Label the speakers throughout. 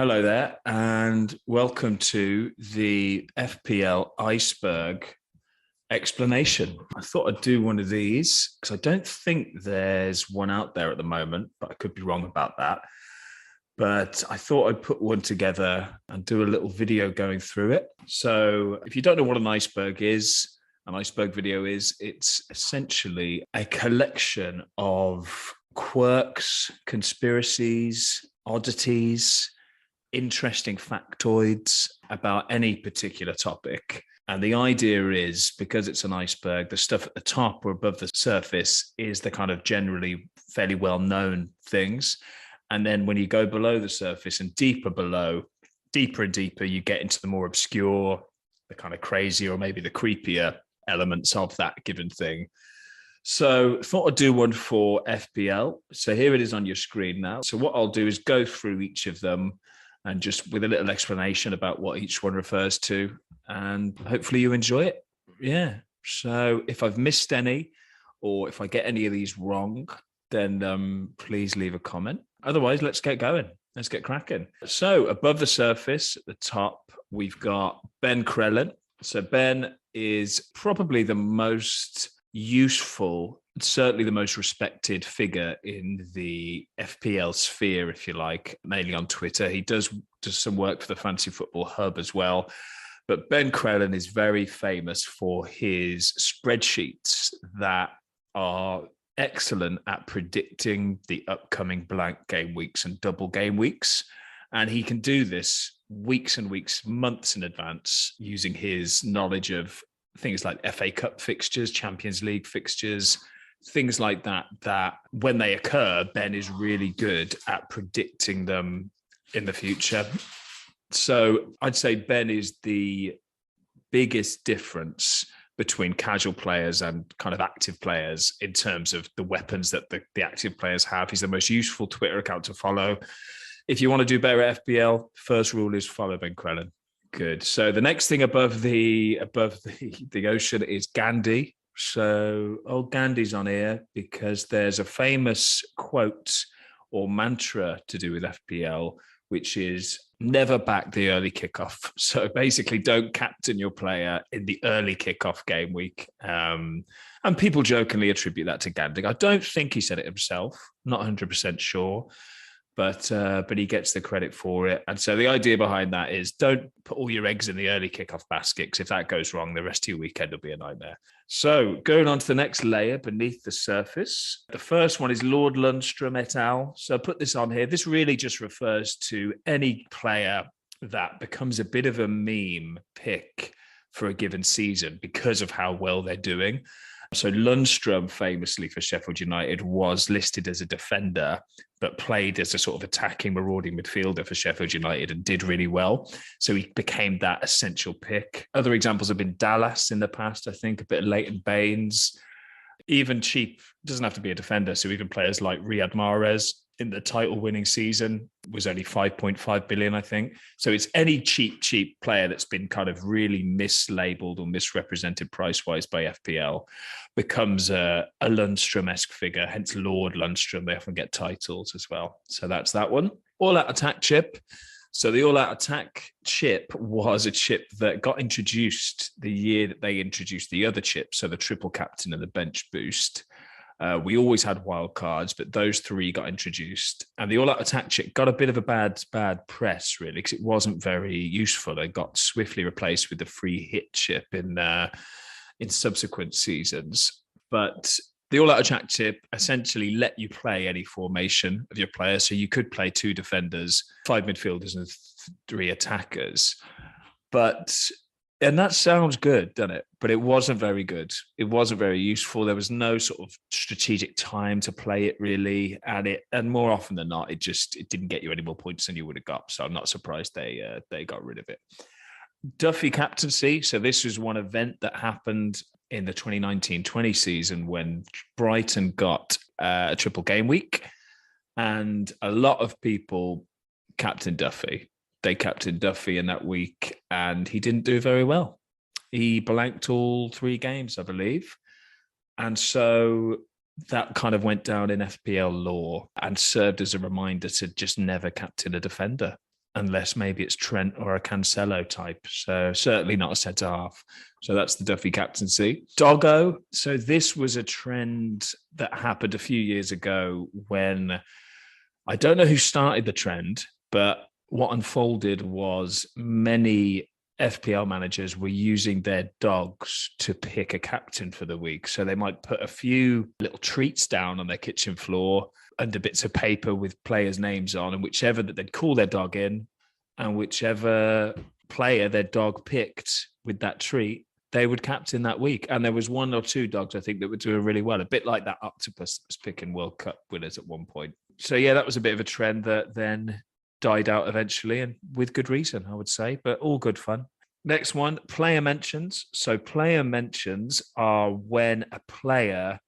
Speaker 1: Hello there, and welcome to the FPL Iceberg explanation. I thought I'd do one of these because I don't think there's one out there at the moment, but I could be wrong about that. But I thought I'd put one together and do a little video going through it. So if you don't know what an iceberg video is, it's essentially a collection of quirks, conspiracies, oddities, interesting factoids about any particular topic. And the idea is, because it's an iceberg, the stuff at the top or above the surface is the kind of generally fairly well-known things. And then when you go below the surface and deeper below, deeper and deeper, you get into the more obscure, the kind of crazy, or maybe the creepier elements of that given thing. So thought I'd do one for FPL. So here it is on your screen now. So what I'll do is go through each of them and just with a little explanation about what each one refers to. And hopefully you enjoy it. Yeah. So if I've missed any, or if I get any of these wrong, then please leave a comment. Otherwise, let's get going. Let's get cracking. So above the surface, at the top, we've got Ben Crellin. So Ben is probably the most useful, certainly the most respected figure in the FPL sphere, if you like, mainly on Twitter. He does some work for the Fantasy Football Hub as well. But Ben Crellin is very famous for his spreadsheets that are excellent at predicting the upcoming blank game weeks and double game weeks. And he can do this weeks and weeks, months in advance using his knowledge of things like FA Cup fixtures, Champions League fixtures, things like that, that when they occur, Ben is really good at predicting them in the future. So I'd say Ben is the biggest difference between casual players and kind of active players in terms of the weapons that the active players have. He's the most useful Twitter account to follow. If you want to do better at FPL, first rule is follow Ben Crellin. Good. So the next thing above the ocean is Gandhi. So old Gandhi's on here because there's a famous quote or mantra to do with FPL, which is never back the early kickoff. So basically don't captain your player in the early kickoff game week. And people jokingly attribute that to Gandhi. I don't think he said it himself, not 100% sure. But he gets the credit for it. And so the idea behind that is don't put all your eggs in the early kickoff basket, because if that goes wrong, the rest of your weekend will be a nightmare. So going on to the next layer beneath the surface, the first one is Lord Lundstrom et al. So put this on here. This really just refers to any player that becomes a bit of a meme pick for a given season because of how well they're doing. So Lundstrom, famously for Sheffield United, was listed as a defender, but played as a sort of attacking, marauding midfielder for Sheffield United and did really well. So he became that essential pick. Other examples have been Dallas in the past, I think, a bit of Leighton Baines. Even cheap, doesn't have to be a defender. So even players like Riyad Mahrez in the title-winning season was only 5.5 billion, I think. So it's any cheap player that's been kind of really mislabeled or misrepresented price-wise by FPL becomes a Lundstrom-esque figure, hence Lord Lundstrom. They often get titles as well. So that's that one. All-out attack chip. So the all-out attack chip was a chip that got introduced the year that they introduced the other chip, so the triple captain and the bench boost. We always had wild cards, but those three got introduced. And the all-out attack chip got a bit of a bad press, really, because it wasn't very useful. It got swiftly replaced with the free hit chip in subsequent seasons. But the all-out attack chip essentially let you play any formation of your player. So you could play two defenders, five midfielders, and three attackers. And that sounds good, doesn't it? But it wasn't very good. It wasn't very useful. There was no sort of strategic time to play it, really. And more often than not, it didn't get you any more points than you would have got. So I'm not surprised they got rid of it. Duffy Captaincy. So this was one event that happened in the 2019-20 season when Brighton got a triple game week. And a lot of people captained Duffy. They captained Duffy in that week, and he didn't do very well. He blanked all three games, I believe. And so that kind of went down in FPL lore and served as a reminder to just never captain a defender. unless maybe it's Trent or a Cancelo type. So certainly not a centre half. So that's the Duffy Captaincy. Doggo. So this was a trend that happened a few years ago when I don't know who started the trend, but what unfolded was many FPL managers were using their dogs to pick a captain for the week. So they might put a few little treats down on their kitchen floor under bits of paper with players' names on, and whichever that they'd call their dog in, and whichever player their dog picked with that treat, they would captain that week. And there was one or two dogs, I think, that were doing really well, a bit like that octopus that was picking World Cup winners at one point. So yeah, that was a bit of a trend that then died out eventually, and with good reason, I would say, but all good fun. Next one, player mentions. So player mentions are when a player,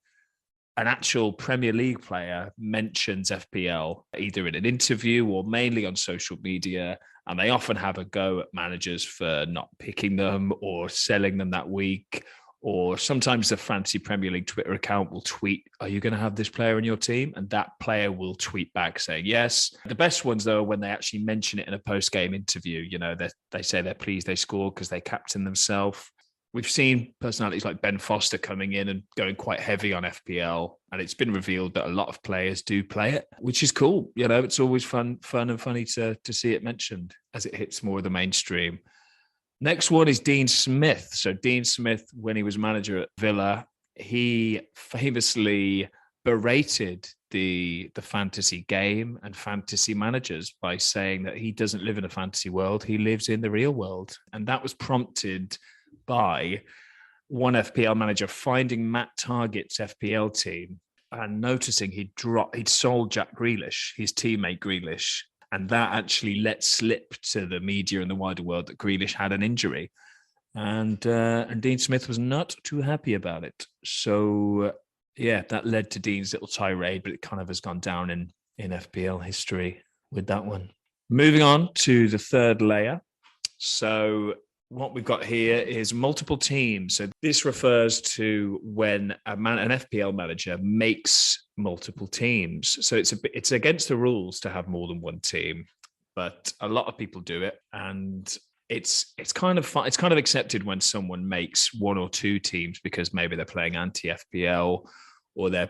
Speaker 1: an actual Premier League player, mentions FPL, either in an interview or mainly on social media. And they often have a go at managers for not picking them or selling them that week. Or sometimes the Fantasy Premier League Twitter account will tweet, "Are you going to have this player in your team?" And that player will tweet back saying yes. The best ones, though, are when they actually mention it in a post-game interview. You know, they say they're pleased they scored because they captain themselves. We've seen personalities like Ben Foster coming in and going quite heavy on FPL, and it's been revealed that a lot of players do play it, which is cool. You know, it's always fun and funny to see it mentioned as it hits more of the mainstream. Next one is Dean Smith. So Dean Smith, when he was manager at Villa, he famously berated the fantasy game and fantasy managers by saying that he doesn't live in a fantasy world, he lives in the real world. And that was prompted by one FPL manager finding Matt Targett's FPL team and noticing he'd sold Jack Grealish, his teammate Grealish, and that actually let slip to the media and the wider world that Grealish had an injury. And Dean Smith was not too happy about it. So, yeah, that led to Dean's little tirade, but it kind of has gone down in FPL history with that one. Moving on to the third layer. So what we've got here is multiple teams. So this refers to when an FPL manager makes multiple teams. So it's against the rules to have more than one team, but a lot of people do it, and it's kind of fun. It's kind of accepted when someone makes one or two teams because maybe they're playing anti-FPL, or they're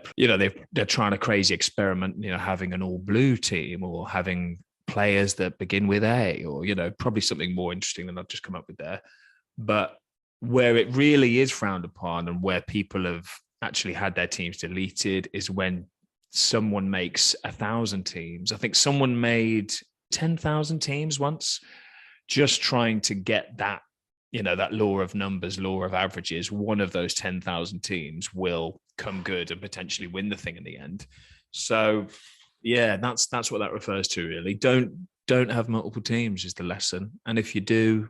Speaker 1: trying a crazy experiment, having an all blue team or having players that begin with A, or probably something more interesting than I've just come up with there. But where it really is frowned upon and where people have actually had their teams deleted is when someone makes 1,000 teams. I think someone made 10,000 teams once, just trying to get that, that law of numbers, law of averages. One of those 10,000 teams will come good and potentially win the thing in the end. So yeah, that's what that refers to, really. Don't have multiple teams is the lesson. And if you do,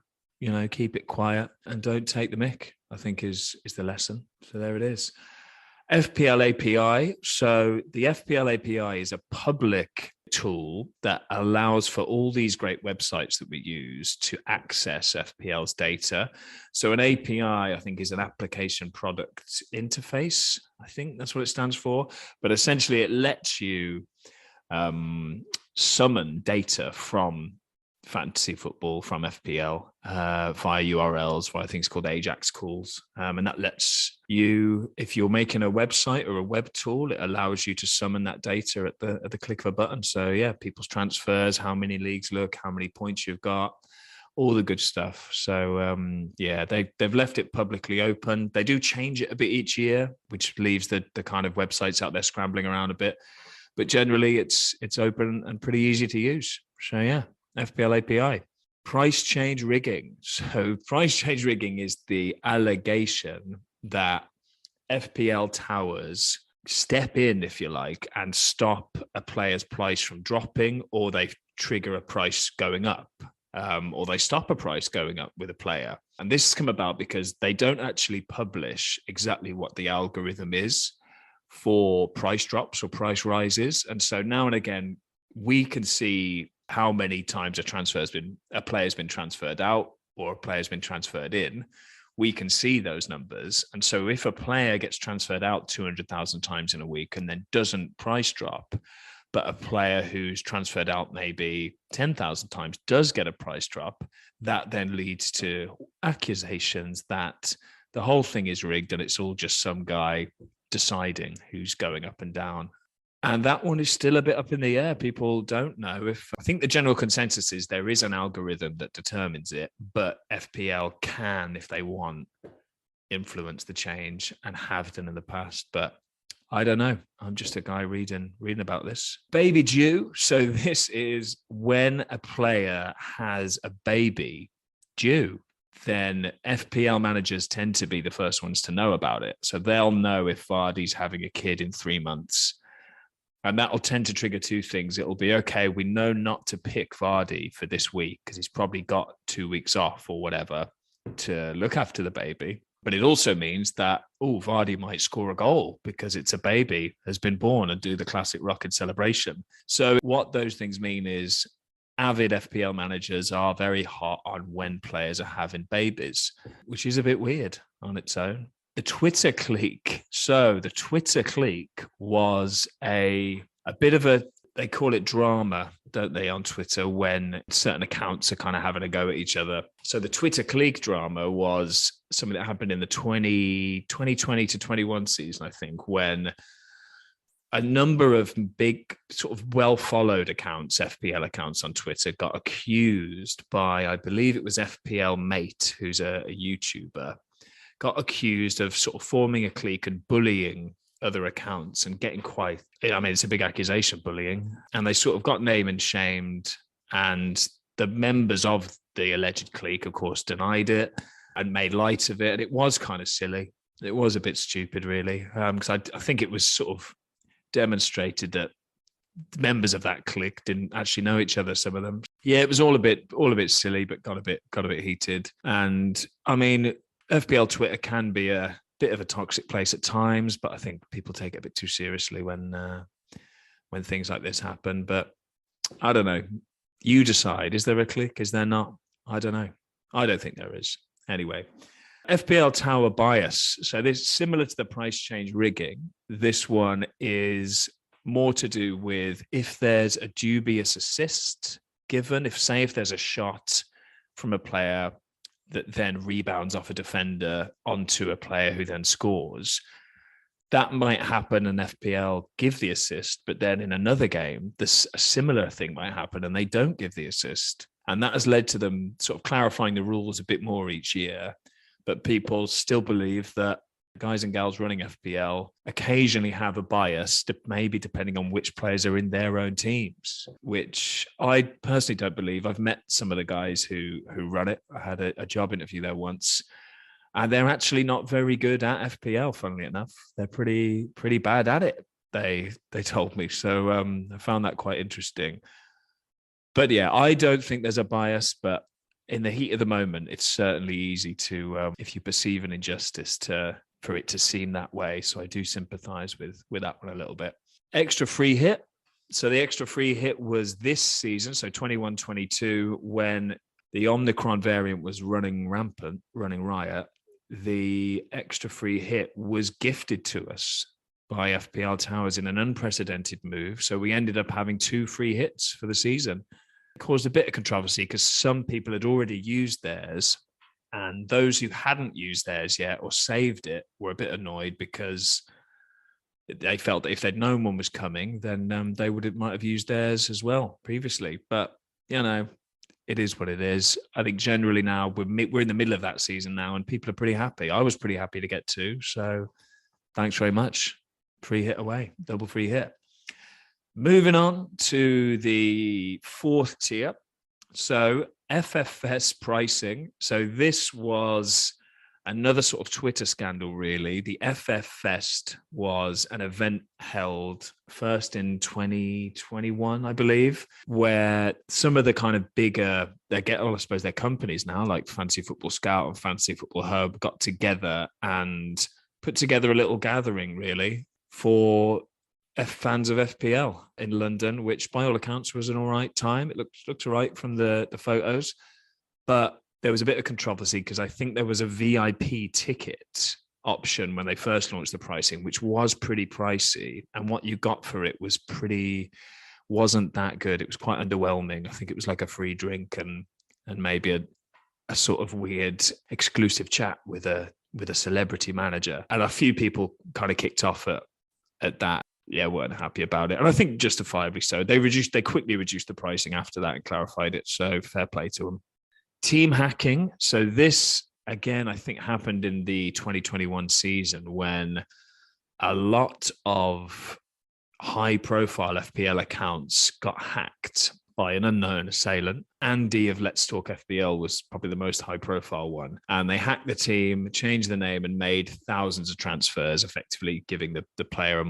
Speaker 1: keep it quiet and don't take the mick, I think is the lesson. So there it is. FPL API. So the FPL API is a public tool that allows for all these great websites that we use to access FPL's data. So an API, I think, is an application product interface. I think that's what it stands for. But essentially, it lets you summon data from fantasy football, from FPL via URLs, via things called Ajax calls. And that lets you, if you're making a website or a web tool, it allows you to summon that data at the click of a button. So yeah, people's transfers, how many leagues look, how many points you've got, all the good stuff. So yeah, they've left it publicly open. They do change it a bit each year, which leaves the kind of websites out there scrambling around a bit. But generally, it's open and pretty easy to use. So yeah, FPL API. Price change rigging. So price change rigging is the allegation that FPL towers step in, if you like, and stop a player's price from dropping, or they trigger a price going up, or they stop a price going up with a player. And this has come about because they don't actually publish exactly what the algorithm is for price drops or price rises. And so now and again, we can see how many times a player's been transferred out or a player's been transferred in. We can see those numbers. And so if a player gets transferred out 200,000 times in a week and then doesn't price drop, but a player who's transferred out maybe 10,000 times does get a price drop, that then leads to accusations that the whole thing is rigged and it's all just some guy deciding who's going up and down. And that one is still a bit up in the air. People don't know if, I think the general consensus is there is an algorithm that determines it, but FPL can, if they want, influence the change and have done in the past. But I don't know. I'm just a guy reading about this. Baby due. So this is when a player has a baby due, then FPL managers tend to be the first ones to know about it. So they'll know if Vardy's having a kid in 3 months. And that'll tend to trigger two things. It'll be, okay, we know not to pick Vardy for this week because he's probably got 2 weeks off or whatever to look after the baby. But it also means that, Vardy might score a goal because it's a baby has been born and do the classic rocket celebration. So what those things mean is avid FPL managers are very hot on when players are having babies, which is a bit weird on its own. The Twitter clique. So the Twitter clique was a bit of a, they call it drama, don't they, on Twitter, when certain accounts are kind of having a go at each other. So the Twitter clique drama was something that happened in the 2020 to 21 season, I think, when a number of big sort of well-followed accounts, FPL accounts on Twitter, got accused by, I believe it was FPL Mate, who's a YouTuber, got accused of sort of forming a clique and bullying other accounts and getting quite, I mean, it's a big accusation, bullying. And they sort of got name and shamed. And the members of the alleged clique, of course, denied it and made light of it. And it was kind of silly. It was a bit stupid, really, because I think it was sort of demonstrated that members of that clique didn't actually know each other, some of them. Yeah, it was all a bit silly, but got a bit heated. And I mean, FPL Twitter can be a bit of a toxic place at times, but I think people take it a bit too seriously when things like this happen. But I don't know. You decide. Is there a clique? Is there not? I don't know. I don't think there is. Anyway, FPL Tower bias. So this is similar to the price change rigging. This one is more to do with if there's a dubious assist given, if there's a shot from a player that then rebounds off a defender onto a player who then scores, that might happen and FPL give the assist, but then in another game, a similar thing might happen and they don't give the assist. And that has led to them sort of clarifying the rules a bit more each year. But people still believe that guys and gals running FPL occasionally have a bias, maybe depending on which players are in their own teams, which I personally don't believe. I've met some of the guys who run it. I had a job interview there once, and they're actually not very good at FPL, funnily enough. They're pretty bad at it, they told me. So I found that quite interesting. But yeah, I don't think there's a bias, but in the heat of the moment, it's certainly easy to, if you perceive an injustice, for it to seem that way. So I do sympathize with that one a little bit. Extra free hit. So the extra free hit was this season, so 21-22, when the Omicron variant was running rampant, running riot. The extra free hit was gifted to us by FPL Towers in an unprecedented move. So we ended up having 2 free hits for the season. It caused a bit of controversy because some people had already used theirs, and those who hadn't used theirs yet or saved it were a bit annoyed because they felt that if they'd known one was coming, then they might have used theirs as well previously. But, you know, it is what it is. I think generally now we're in the middle of that season now and people are pretty happy. I was pretty happy to get 2. So thanks very much. Free hit away, double free hit. Moving on to the 4th tier. So FF Fest pricing. So this was another sort of Twitter scandal, really. The FF Fest was an event held first in 2021, I believe, where some of the kind of bigger, I suppose they're companies now, like Fantasy Football Scout and Fantasy Football Hub, got together and put together a little gathering, really, for fans of FPL in London, which by all accounts was an all right time. It looked all right from the photos, but there was a bit of controversy because I think there was a VIP ticket option when they first launched the pricing, which was pretty pricey. And what you got for it was pretty wasn't that good. It was quite underwhelming. I think it was like a free drink and maybe a sort of weird exclusive chat with a celebrity manager. And a few people kind of kicked off at that. Yeah, weren't happy about it. And I think justifiably so. They quickly reduced the pricing after that and clarified it. So fair play to them. Team hacking. So this, again, I think happened in the 2021 season when a lot of high-profile FPL accounts got hacked by an unknown assailant. Andy of Let's Talk FPL was probably the most high-profile one. And they hacked the team, changed the name, and made thousands of transfers, effectively giving the player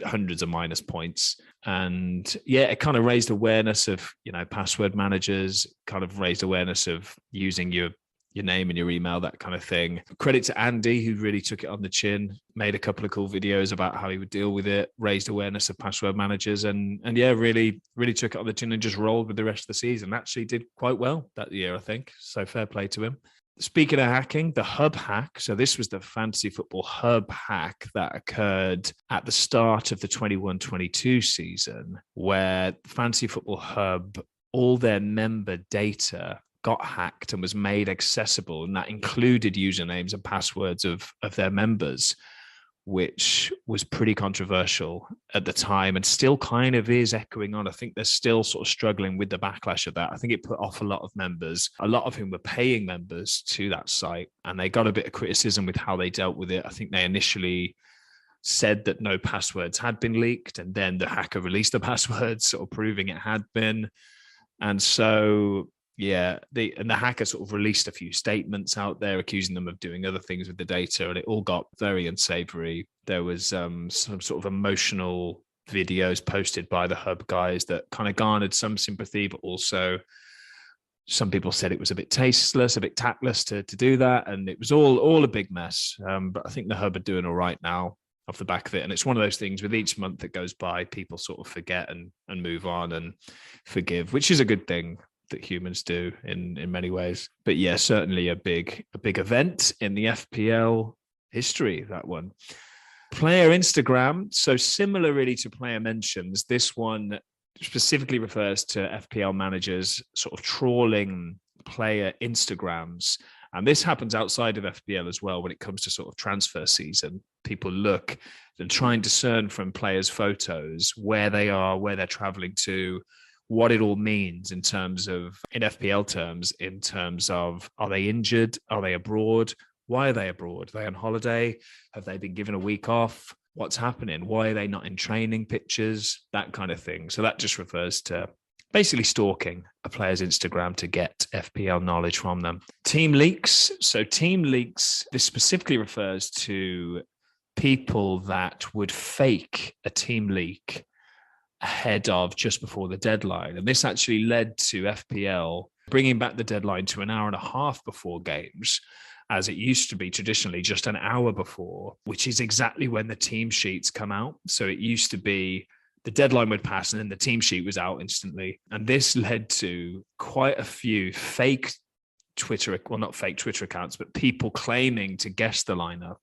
Speaker 1: hundreds of minus points. And yeah, it kind of raised awareness of, password managers, kind of raised awareness of using your name and your email, that kind of thing. Credit to Andy, who really took it on the chin, made a couple of cool videos about how he would deal with it, raised awareness of password managers, and yeah, really took it on the chin and just rolled with the rest of the season. Actually did quite well that year, I think. So fair play to him. Speaking of hacking, the hub hack. So this was the fantasy football hub hack that occurred at the start of the 21-22 season, where fantasy football hub, all their member data got hacked and was made accessible, and that included usernames and passwords of their members, which was pretty controversial at the time and still kind of is echoing on. I think they're still sort of struggling with the backlash of that. I think it put off a lot of members, a lot of whom were paying members to that site, and they got a bit of criticism with how they dealt with it. I think they initially said that no passwords had been leaked, and then the hacker released the passwords, sort of proving it had been. And so yeah, the hacker sort of released a few statements out there accusing them of doing other things with the data, and it all got very unsavory. There was some sort of emotional videos posted by the hub guys that kind of garnered some sympathy, but also some people said it was a bit tasteless, a bit tactless to do that, and it was all a big mess. But I think the hub are doing all right now off the back of it. And it's one of those things with each month that goes by, people sort of forget and move on and forgive, which is a good thing that humans do in many ways. But yeah, certainly a big event in the FPL history, that one. Player Instagram. So similar really to player mentions, this one specifically refers to FPL managers sort of trawling player Instagrams. And this happens outside of FPL as well when it comes to sort of transfer season. People look and try and discern from players' photos where they are, where they're traveling to, what it all means in terms of, in FPL terms, in terms of, are they injured? Are they abroad? Why are they abroad? Are they on holiday? Have they been given a week off? What's happening? Why are they not in training pictures? That kind of thing. So that just refers to basically stalking a player's Instagram to get FPL knowledge from them. Team leaks. So team leaks, this specifically refers to people that would fake a team leak ahead of just before the deadline. And this actually led to FPL bringing back the deadline to an hour and a half before games, as it used to be traditionally just an hour before, which is exactly when the team sheets come out. So it used to be the deadline would pass and then the team sheet was out instantly. And this led to quite a few fake Twitter, well, not fake Twitter accounts, but people claiming to guess the lineup,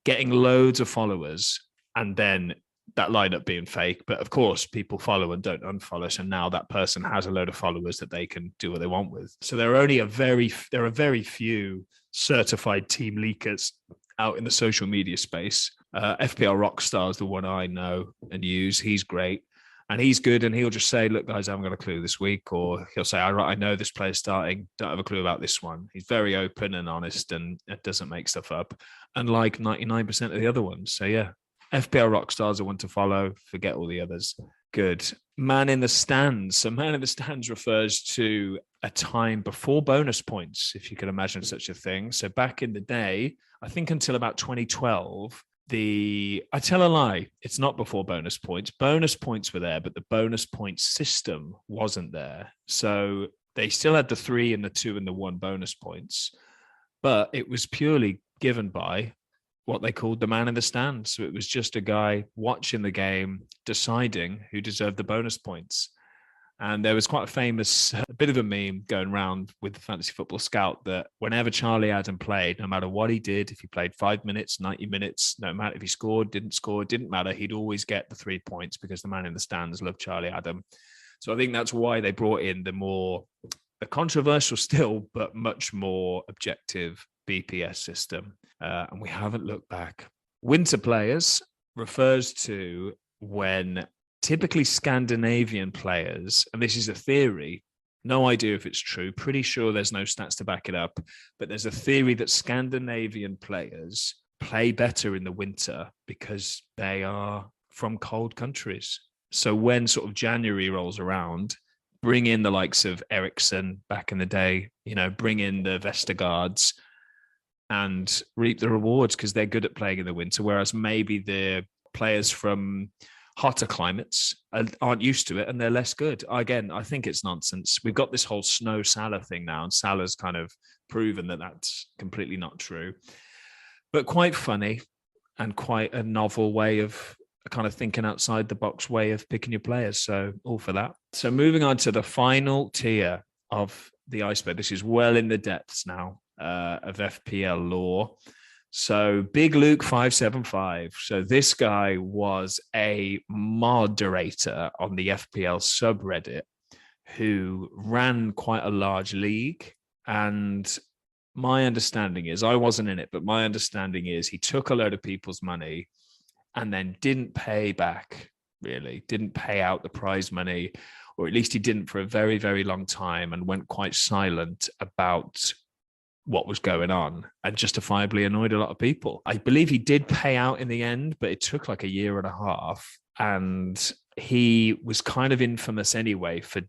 Speaker 1: getting loads of followers, and then that lineup being fake. But of course, people follow and don't unfollow. So now that person has a load of followers that they can do what they want with. So there are very few certified team leakers out in the social media space. FPL Rockstar is the one I know and use. He's great and he's good. And he'll just say, look, guys, I haven't got a clue this week. Or he'll say, I know this player's starting. Don't have a clue about this one. He's very open and honest and doesn't make stuff up, unlike 99% of the other ones. So yeah, FPL Rockstar is the one to follow. Forget all the others. Good. Man in the stands. So man in the stands refers to a time before bonus points, if you can imagine such a thing. So back in the day, I think until about 2012, I tell a lie, it's not before bonus points. Bonus points were there, but the bonus point system wasn't there. So they still had the 3 and the 2 and the 1 bonus points, but it was purely given by what they called the man in the stand. So it was just a guy watching the game, deciding who deserved the bonus points.
Speaker 2: And there was quite a famous bit of a meme going around with the Fantasy Football Scout that whenever Charlie Adam played, no matter what he did, if he played 5 minutes, 90 minutes, no matter if he scored, didn't score, didn't matter, he'd always get the 3 points because the man in the stands loved Charlie Adam. So I think that's why they brought in the controversial still, but much more objective BPS system. And we haven't looked back. Winter players refers to when typically Scandinavian players, and this is a theory, no idea if it's true, pretty sure there's no stats to back it up, but there's a theory that Scandinavian players play better in the winter because they are from cold countries. So when sort of January rolls around, bring in the likes of Ericsson back in the day, bring in the Vestergaards and reap the rewards because they're good at playing in the winter, whereas maybe the players from hotter climates aren't used to it and they're less good. Again, I think it's nonsense. We've got this whole snow Salah thing now, and Salah's kind of proven that that's completely not true. But quite funny and quite a novel way of kind of thinking outside the box way of picking your players. So all for that. So moving on to the final tier of the iceberg. This is well in the depths now of FPL lore. So Big Luke 575. So this guy was a moderator on the FPL subreddit who ran quite a large league. And my understanding is, I wasn't in it, but my understanding is he took a load of people's money and then didn't pay back, really, didn't pay out the prize money, or at least he didn't for a very, very long time, and went quite silent about what was going on and justifiably annoyed a lot of people. I believe he did pay out in the end, but it took like a year and a half. And he was kind of infamous anyway for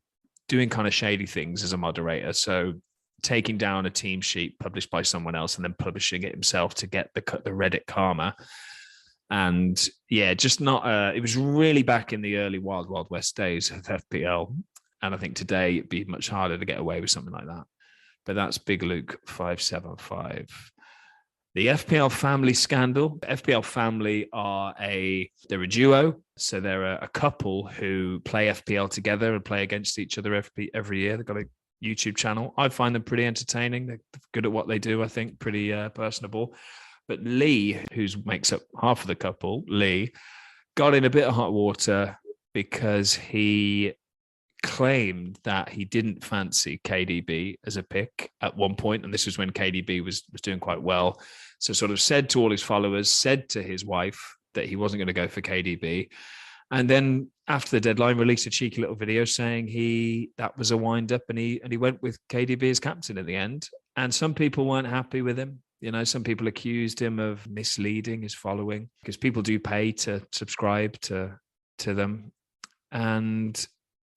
Speaker 2: doing kind of shady things as a moderator. So taking down a team sheet published by someone else and then publishing it himself to get the Reddit karma. And yeah, just not, it was really back in the early Wild Wild West days of FPL. And I think today it'd be much harder to get away with something like that. But that's Big Luke 575. The FPL Family scandal. The FPL Family they're a duo. So they're a couple who play FPL together and play against each other every year. They've got a YouTube channel. I find them pretty entertaining. They're good at what they do, I think, pretty personable. But Lee, who makes up half of the couple, Lee, got in a bit of hot water because he claimed that he didn't fancy KDB as a pick at one point, and this was when KDB was doing quite well. So sort of said to all his followers, said to his wife that he wasn't going to go for KDB, and then after the deadline released a cheeky little video saying that was a wind up, and he went with KDB as captain at the end. And some people weren't happy with him. Some people accused him of misleading his following because people do pay to subscribe to them, and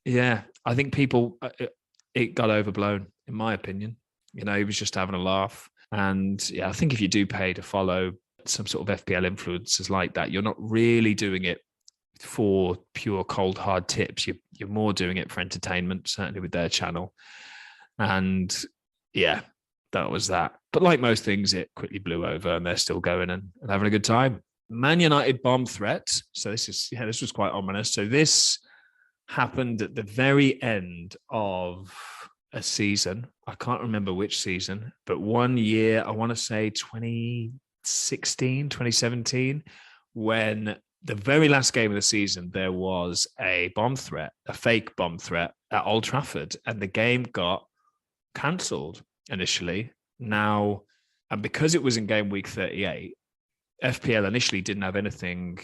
Speaker 2: yeah, I think it got overblown, in my opinion. He was just having a laugh. And yeah, I think if you do pay to follow some sort of FPL influencers like that, you're not really doing it for pure cold, hard tips. You're more doing it for entertainment, certainly with their channel. And yeah, that was that. But like most things, it quickly blew over and they're still going and having a good time. Man United bomb threat. So this was quite ominous. So this happened at the very end of a season. I can't remember which season, but one year, I want to say 2016, 2017, when the very last game of the season, there was a fake bomb threat at Old Trafford, and the game got cancelled initially. Now, and because it was in game week 38, FPL initially didn't have anything.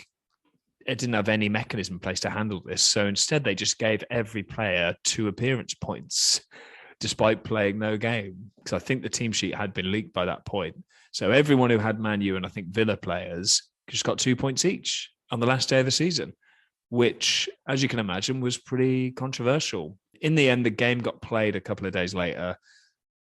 Speaker 2: It didn't have any mechanism in place to handle this. So instead, they just gave every player 2 appearance points, despite playing no game. Because I think the team sheet had been leaked by that point. So everyone who had Man U and I think Villa players just got 2 points each on the last day of the season, which, as you can imagine, was pretty controversial. In the end, the game got played a couple of days later,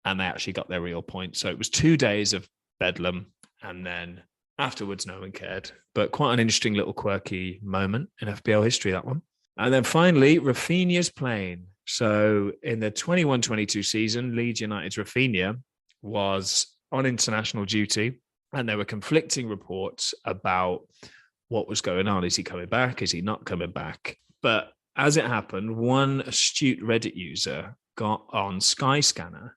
Speaker 2: and they actually got their real points. So it was 2 days of bedlam, and then afterwards, no one cared. But quite an interesting little quirky moment in FPL history, that one. And then finally, Rafinha's Plane. So in the 21-22 season, Leeds United's Rafinha was on international duty, and there were conflicting reports about what was going on. Is he coming back? Is he not coming back? But as it happened, one astute Reddit user got on Skyscanner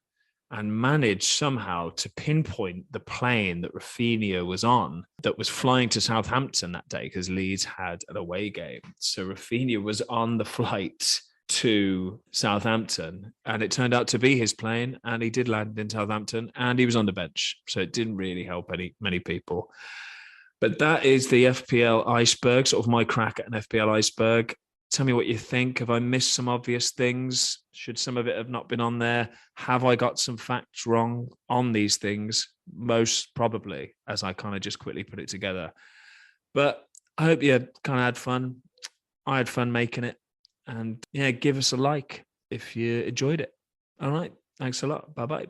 Speaker 2: and managed somehow to pinpoint the plane that Rafinha was on that was flying to Southampton that day because Leeds had an away game. So Rafinha was on the flight to Southampton, and it turned out to be his plane, and he did land in Southampton, and he was on the bench. So it didn't really help many people. But that is the FPL Iceberg, sort of my crack at an FPL Iceberg. Tell me what you think. Have I missed some obvious things? Should some of it have not been on there? Have I got some facts wrong on these things? Most probably, as I kind of just quickly put it together. But I hope you kind of had fun. I had fun making it. And yeah, give us a like if you enjoyed it. All right. Thanks a lot. Bye-bye.